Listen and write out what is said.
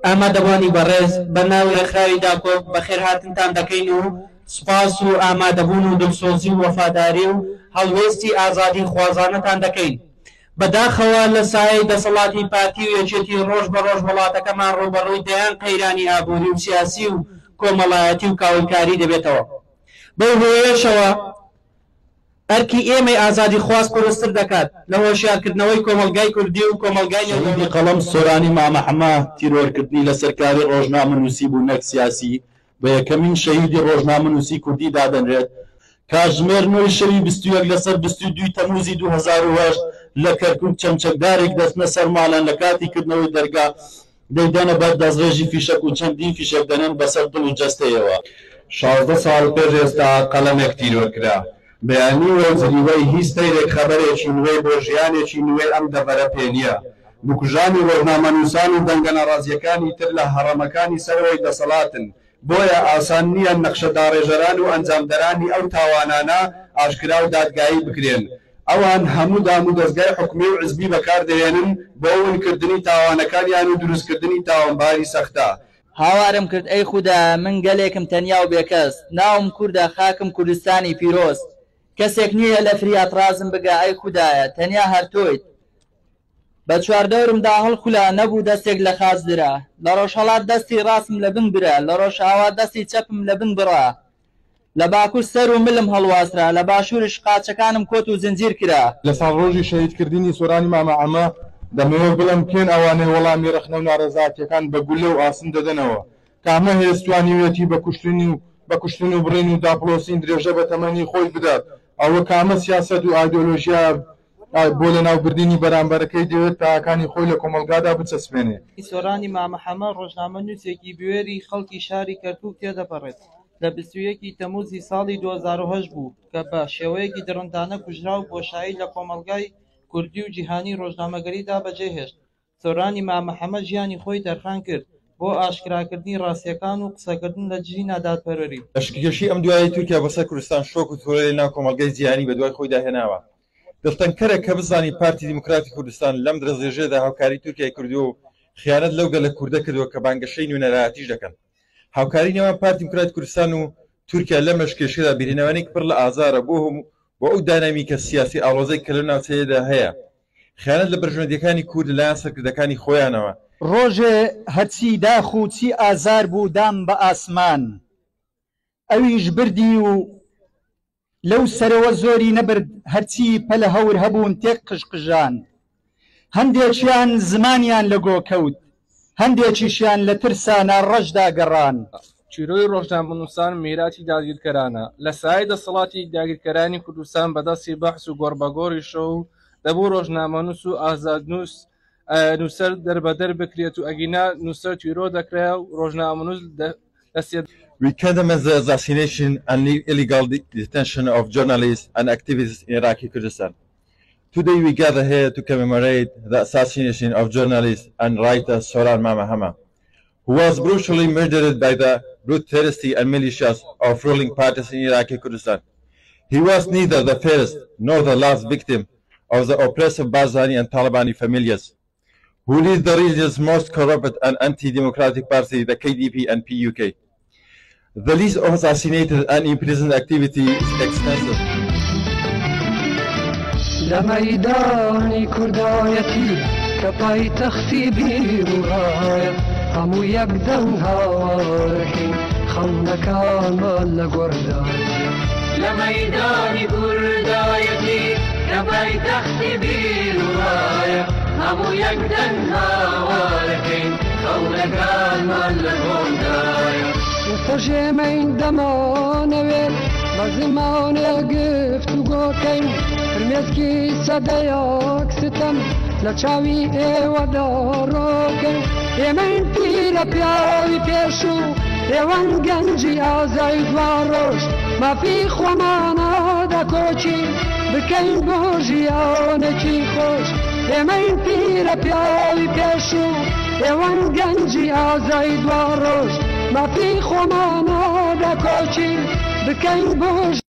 ئامادەبوانی بەڕێز بە ناو ڕێکخراویدا کۆک بەخێر هاتنتان دەکەین و سوپاس و ئامادەبوون و دڵسۆزی و وەفاداری و هەڵوێستی ئازادی خوازانەتان دەکەین. بەداخەوە لە سایەی دەسەڵاتی پارتی و یەکێتی ڕۆژ بە ڕۆژ وڵاتەکەمان ڕوبەڕووی دەیان قەیرانی ئابووری و سیاسی و کۆمەڵایەتی و کاولکاری دەبێتەوە. بەو هۆیەشەوە ئەرکی ئێمەی ئازادی خواز قورستر دەکات لە هۆشیارکردنەوەی کۆمەلگای کوردی و کۆمەلگای شەهیدی قەڵەم سۆرانی مامەحەمە تیرۆرکردنی لە سەرکاری ڕۆژنامەنووسی بوو نەک سیاسی بە یەکەمین شەهیدی ڕۆژنامەنووسی کوردی دادەنرێت. کاتژمێر 9 شەوی 21 لەسەر 22 تەمووزی 2008 لە کەرکووک چەمچەکدارێک دەستنە سەرماڵەن لە کاتی کردنەوەی دەرگا دەیدەنە بەر دەستڕێژی فیشەک و چەندین فیشەک دەنێن بەسەر دڵ و جەستەیەوە. 16 ساڵ پێش ئێستا قەڵەمێک تیرۆرکرا. بەیانی وەرزریوەی هیچ سەیرێک خەبەرێکی نوێی بۆ ژیانێکی نوێی ئەم دەبەرە پێ نییە. بکوژانی ڕۆژنامەنووسان و دەنگەنەڕازیەکانی تر لە هەڕەمەکانی سەرەوەی دەسەڵاتن. بۆیە ئاسان نییە نەخشەداڕێژەران و ئەنجامدەرانی ئەو تاوانانە ئاشکرا و دادگایی بکرێن. ئەوان هەموو دام و دەستگای حکومی و حزبی بەکاردەهێنن بۆ ونکردنی تاوانەکانیان و دروستکردنی تاوانباری سەختە. هاوارم کرد ئەی خودا من گەلێکم تەنیا و بێکەس، ناوم کووردە خاکم کوردستانی پیرۆست، کەسێک نییە لە فریات ڕازم بگە ئەی خودایە تەنیا هەرتۆیت. بە چواردەورمدا هەڵخولا نەبوو دەستێک لە خازدرا، لە ڕۆژهەڵات دەستی ڕاستم لە بن برا، لە ڕۆژئاوا دەستی چەپم لە بن بڕا، لە باکوور سەر و ملم هەڵواسرا، لە باشوورش قاچەکانم کۆت و زنجیر کرا. لە ساڵڕۆژی شەهیدکردنی سۆرانی مامەحەمە دەمەوێت بڵێم کێن ئەوانەی وەڵامی ڕخنە و ناڕێزاتیەکان بە گولە و ئاسن دەدەنەوە کامە هێستوانیوێتی بە کوشتن و بڕین و داپڵۆسین درێژە بە تەمەنی خۆی بدات. ئەوە کامە سیاسەت و ئایدۆلۆژیا بۆ لە ناوبردننی بەرامبەرەکەی دەوێت تاکانی خۆی لە کۆمەلگادا بچەسپێنێ. سۆرانی مامەحەمە ڕۆژنامەنووسێکی بوێری خەڵکی شاری کەرکووک تێدەپەڕێت. لە 21 تەمووزی ساڵی 2008 بوو کە بە شێوەیەکی درڕندانە کوژرا و بۆشایی لە کۆمەلگای کوردی و جیهانی ڕۆژنامەگەریدا بەجێهێشت. سۆرانی مامەحەمە ژیانی خۆی تەرخان کرد بۆ ئاشکراکردنی ڕاستیەکان و قسەکردن لە جیهانی نادادپەروەری. لەشکێشی ئەم دوایی تورکیا بەسەر کوردستان شۆک و تۆرەی ناو کۆمەلگای جیهانی بە دوای خۆی داهێناوە. دڵتەنکەرە کە بزانی پارتی دیموکراتی کوردستان لەم درەزێژێدا هاوکاری تورکیای کردو و خیانەت لەو گەلە کوردە کردووە کە بانگەشەی نوێنەرایەتیش دەکەن. هاوکاری نێوان پارتی دیموکراتی کوردستان و تورکیا لەم لەشکێشەدا بیرینەوەیەکی پڕ لە ئازارە بۆ ئەو دانامیکە سیاسی ئاڵۆزەی کە لەو ناوچەیەدا هەیە. خیانەت لە بەرژەوەندیەکانی کورد لەلایەن سەرکردەکانی خۆیانەوە. ڕۆژێ هەرچی داخ و چی ئازار بوو دام بە ئاسمان، ئەویش بردی و لەو سەرەوە زۆری نەبرد، هەرچی پەلە هەور هەبوون تێک قژقژان. هەندێکیان زمانیان لەگۆ کەوت، هەندێکیشیان لە ترسا ناڕەشدا گەڕان. چیرۆی ڕۆژنامەنووسان میراتی داگیرکەرانە. لە سایەی دەسەڵاتی داگیرکەرانی کوردستان بەدەستی بەحس و گۆڕبەگۆڕی شەو دەبوو ڕۆژنامەنووس و ئازادنووس نووسەر دەربەدەر بکرێت و ئەگینا نووسەر چیرۆ دەکرێت و ڕۆژنامەنووس دەستێت. We condemn the assassination and illegal detention of journalists and activists in Iraqi Kurdistan. Today we gather here to commemorate the assassination of journalist and writer Soran Mamahama, who was brutally murdered by the bloodthirsty and militias of ruling parties in Iraqi Kurdistan. He was neither the first nor the last victim of the oppressive Barzani and Talabani families, who lead the region's most corrupt and anti-democratic party, the KDP and PUK. The list of assassinated and imprisoned activity is extensive. لميدان كردايتي كبايتختي بيرورايا همو يقدم هارحين خلنا كامل لقردايا لميدان كردايتي كبايتختي بيرورايا همو يقدم هارحين خلنا كامل لقردايا وترجمين دمانويل بزمان قفت وقوكين فرميتكي سداياك ستم لچاوي ايوه داروكين يمين تيلا بياوي بيشو ايوان گنجي آزاي دواروش ما في خوانا دا كوچي بكين بوجيانكي خوش يمين تيلا بياوي بيشو ايوان گنجي آزاي دواروش ما في خوانا دا كوچي بكين بوجي